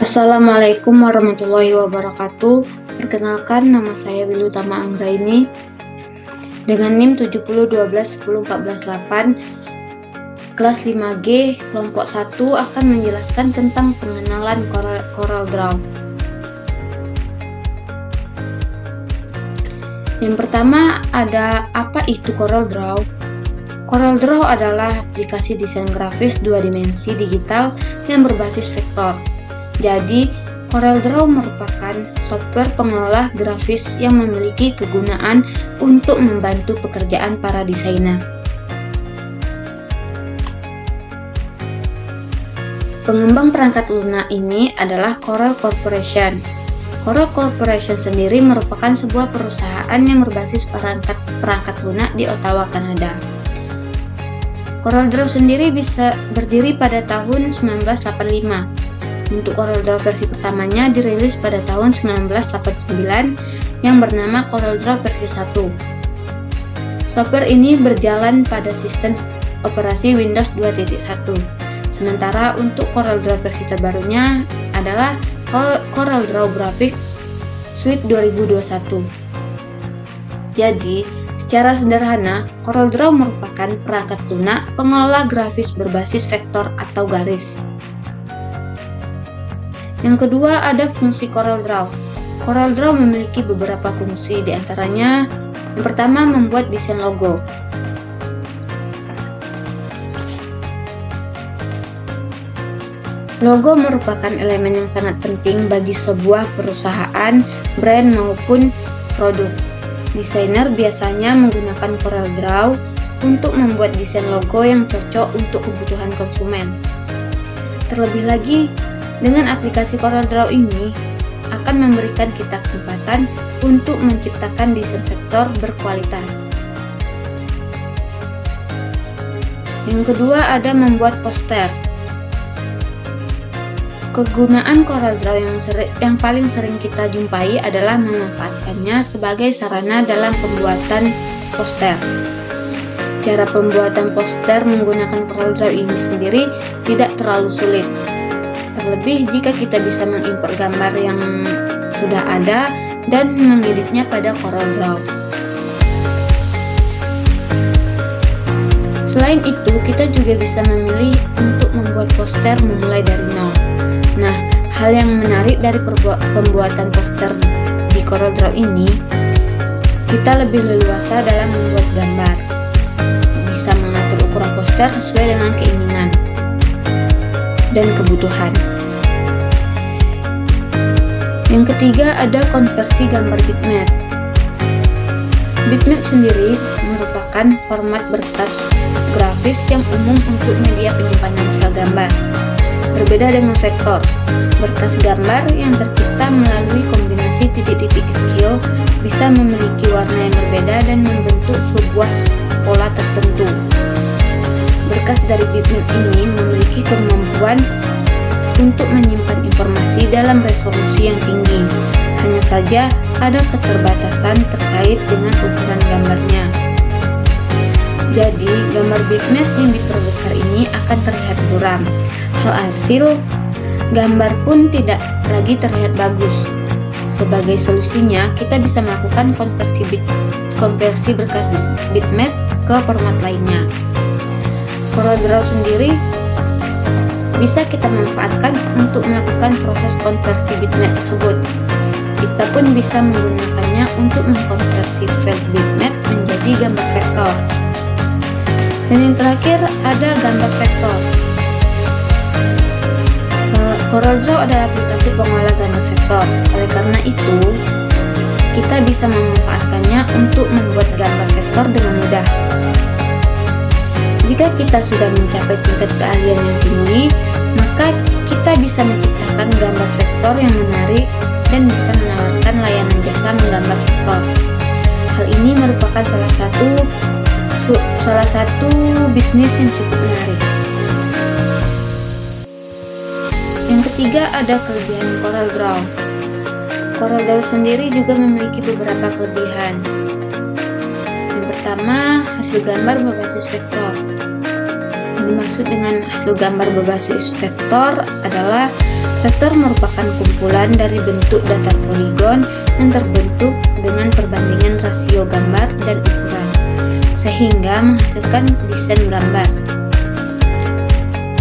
Assalamualaikum warahmatullahi wabarakatuh. Perkenalkan, nama saya Wilutama Anggraini dengan NIM 70121014 kelas 5G kelompok 1 akan menjelaskan tentang pengenalan CorelDRAW. Yang pertama, ada apa itu CorelDRAW? CorelDRAW adalah aplikasi desain grafis dua dimensi digital yang berbasis vektor. Jadi, CorelDRAW merupakan software pengelola grafis yang memiliki kegunaan untuk membantu pekerjaan para desainer. Pengembang perangkat lunak ini adalah Corel Corporation. Corel Corporation sendiri merupakan sebuah perusahaan yang berbasis perangkat lunak di Ottawa, Kanada. CorelDRAW sendiri bisa berdiri pada tahun 1985. Untuk CorelDRAW versi pertamanya dirilis pada tahun 1989 yang bernama CorelDRAW versi 1. Software ini berjalan pada sistem operasi Windows 2.1. Sementara untuk CorelDRAW versi terbarunya adalah CorelDRAW Graphics Suite 2021. Jadi, secara sederhana, CorelDRAW merupakan perangkat lunak pengelola grafis berbasis vektor atau garis. Yang kedua, ada fungsi CorelDRAW. CorelDRAW memiliki beberapa fungsi, di antaranya yang pertama membuat desain logo. Logo merupakan elemen yang sangat penting bagi sebuah perusahaan, brand maupun produk. Desainer biasanya menggunakan CorelDRAW untuk membuat desain logo yang cocok untuk kebutuhan konsumen. Terlebih lagi, dengan aplikasi CorelDRAW ini akan memberikan kita kesempatan untuk menciptakan desain vektor berkualitas. Yang kedua, ada membuat poster. Kegunaan CorelDRAW yang paling sering kita jumpai adalah memanfaatkannya sebagai sarana dalam pembuatan poster. Cara pembuatan poster menggunakan CorelDRAW ini sendiri tidak terlalu sulit. Terlebih jika kita bisa mengimpor gambar yang sudah ada dan mengeditnya pada CorelDRAW. Selain itu, kita juga bisa memilih untuk membuat poster memulai dari nol. Nah, hal yang menarik dari pembuatan poster di CorelDRAW ini, kita lebih leluasa dalam membuat gambar. Bisa mengatur ukuran poster sesuai dengan keinginan dan kebutuhan. Yang ketiga, ada konversi gambar bitmap. Bitmap sendiri merupakan format berkas grafis yang umum untuk media penyimpanan file gambar. Berbeda dengan vektor, berkas gambar yang tercipta melalui kombinasi titik-titik kecil bisa memiliki warna yang berbeda dan membentuk sebuah pola tertentu. Berkas dari bitmap ini memiliki kemampuan untuk menyimpan informasi dalam resolusi yang tinggi. Hanya saja ada keterbatasan terkait dengan ukuran gambarnya. Jadi, gambar bitmap yang diperbesar ini akan terlihat buram. Hasil, gambar pun tidak lagi terlihat bagus. Sebagai solusinya, kita bisa melakukan konversi berkas bitmap ke format lainnya. CorelDRAW sendiri bisa kita manfaatkan untuk melakukan proses konversi bitmap tersebut. Kita pun bisa menggunakannya untuk mengkonversi file bitmap menjadi gambar vektor. Dan yang terakhir, ada gambar vektor. CorelDRAW adalah aplikasi pengolah gambar vektor. Oleh karena itu, kita bisa memanfaatkannya untuk membuat gambar vektor dengan mudah. Jika kita sudah mencapai tingkat keahlian yang tinggi, maka kita bisa menciptakan gambar vektor yang menarik dan bisa menawarkan layanan jasa menggambar vektor. Hal ini merupakan salah satu bisnis yang cukup menarik. Yang ketiga, ada kelebihan CorelDRAW. CorelDRAW sendiri juga memiliki beberapa kelebihan. Yang pertama, hasil gambar berbasis vektor. Yang dimaksud dengan hasil gambar berbasis vektor adalah Vektor merupakan kumpulan dari bentuk datar poligon yang terbentuk dengan perbandingan rasio gambar dan ukuran, sehingga menghasilkan desain gambar.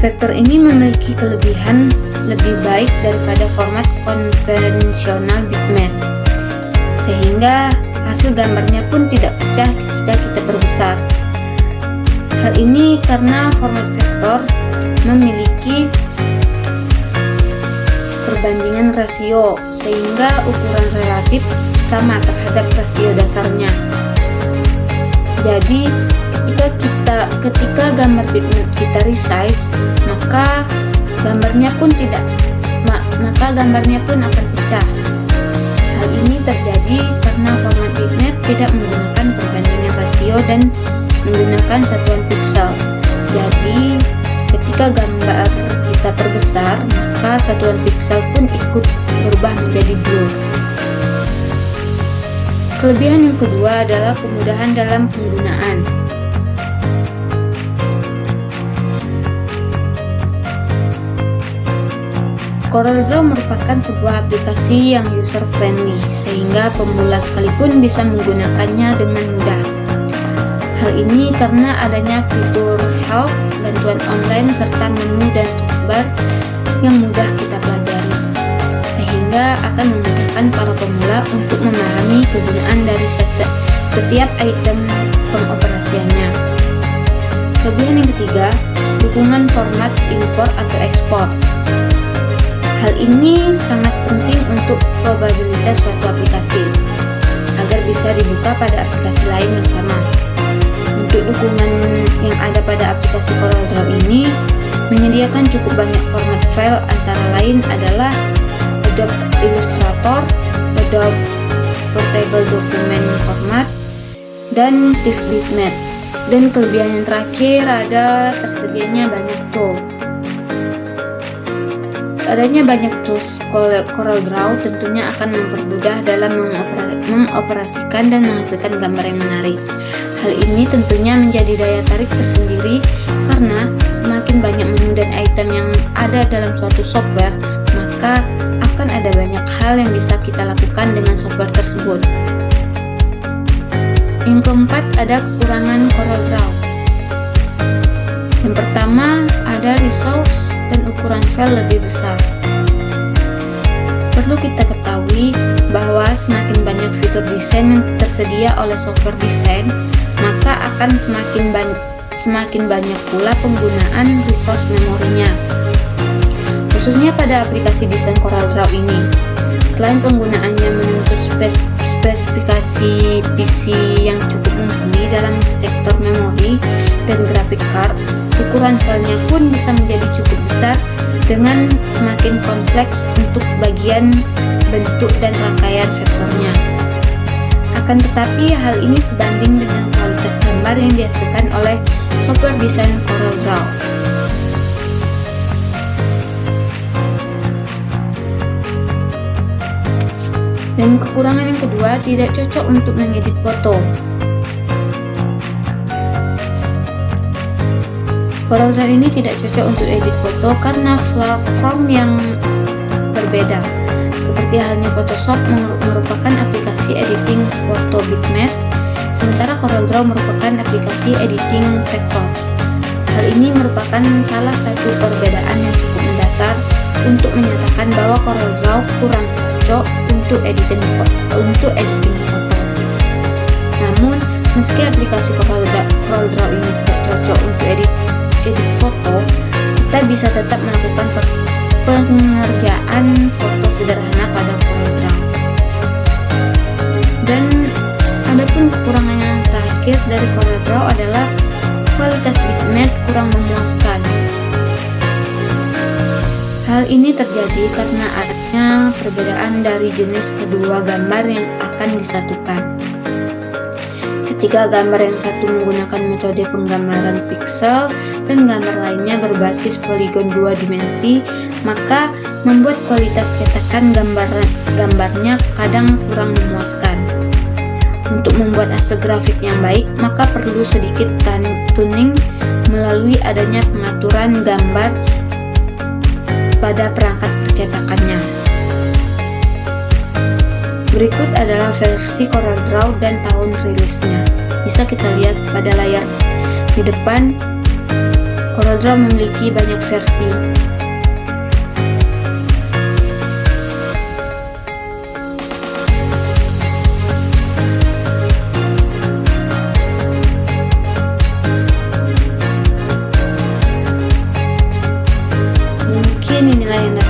Vektor ini memiliki kelebihan lebih baik daripada format konvensional bitmap, sehingga hasil gambarnya pun tidak pecah ketika kita perbesar. Hal ini karena format vektor memiliki perbandingan rasio, sehingga ukuran relatif sama terhadap rasio dasarnya. Jadi ketika gambar bitmap kita resize, maka gambarnya pun akan pecah. Hal ini terjadi karena format bitmap tidak menggunakan perbandingan rasio dan menggunakan satuan piksel. Jadi ketika gambar kita perbesar, maka satuan piksel pun ikut berubah menjadi blur. Kelebihan yang kedua adalah kemudahan dalam penggunaan. CorelDRAW merupakan sebuah aplikasi yang user-friendly, sehingga pemula sekalipun bisa menggunakannya dengan mudah. Hal ini karena adanya fitur help, bantuan online, serta menu dan toolbar yang mudah kita pelajari, sehingga akan memudahkan para pemula untuk memahami kegunaan dari setiap item pengoperasiannya. Kelebihan yang ketiga, dukungan format impor atau ekspor. Hal ini sangat penting untuk probabilitas suatu aplikasi agar bisa dibuka pada aplikasi lain yang sama. Untuk dukungan yang ada pada aplikasi CorelDRAW ini menyediakan cukup banyak format file, antara lain adalah Adobe Illustrator, Adobe Portable Document Format, dan TIFF Bitmap. Dan kelebihan yang terakhir ada tersedianya banyak tool. Adanya banyak tools CorelDRAW tentunya akan mempermudah dalam mengoperasikan dan menghasilkan gambar yang menarik. Hal ini tentunya menjadi daya tarik tersendiri karena semakin banyak menu dan item yang ada dalam suatu software, maka akan ada banyak hal yang bisa kita lakukan dengan software tersebut. Yang keempat, ada kekurangan CorelDRAW. Yang pertama, ada resource dan ukuran file lebih besar. Perlu kita ketahui bahwa semakin banyak fitur desain yang tersedia oleh software desain, maka akan semakin banyak pula penggunaan resource memorinya, khususnya pada aplikasi desain CorelDRAW ini. Selain penggunaannya menuntut spesifikasi PC yang cukup mumpuni dalam sektor memori dan graphic card, ukuran filenya pun bisa menjadi cukup besar dengan semakin kompleks untuk bagian bentuk dan rangkaian vektornya. Akan tetapi hal ini sebanding dengan kualitas gambar yang dihasilkan oleh software desain CorelDRAW. Dan kekurangan yang kedua, tidak cocok untuk mengedit foto. CorelDRAW ini tidak cocok untuk edit foto karena platform yang berbeda. Seperti halnya Photoshop merupakan aplikasi editing foto bitmap, sementara CorelDRAW merupakan aplikasi editing vektor. Hal ini merupakan salah satu perbedaan yang cukup mendasar untuk menyatakan bahwa CorelDRAW kurang cocok untuk editing foto. Namun, meski aplikasi CorelDRAW ini tidak cocok untuk edit foto, kita bisa tetap melakukan pengerjaan foto sederhana pada CorelDRAW. Dan adapun kekurangan yang terakhir dari CorelDRAW adalah kualitas bitmap kurang memuaskan. Hal ini terjadi karena adanya perbedaan dari jenis kedua gambar yang akan disatukan. Ketika gambar yang satu menggunakan metode penggambaran piksel dan gambar lainnya berbasis poligon 2 dimensi, maka membuat kualitas cetakan gambarnya kadang kurang memuaskan. Untuk membuat hasil grafik yang baik, maka perlu sedikit tuning melalui adanya pengaturan gambar pada perangkat percetakannya. Berikut adalah versi CorelDRAW dan tahun rilisnya. Bisa kita lihat pada layar di depan. CorelDRAW memiliki banyak versi. Mungkin inilah yang dapat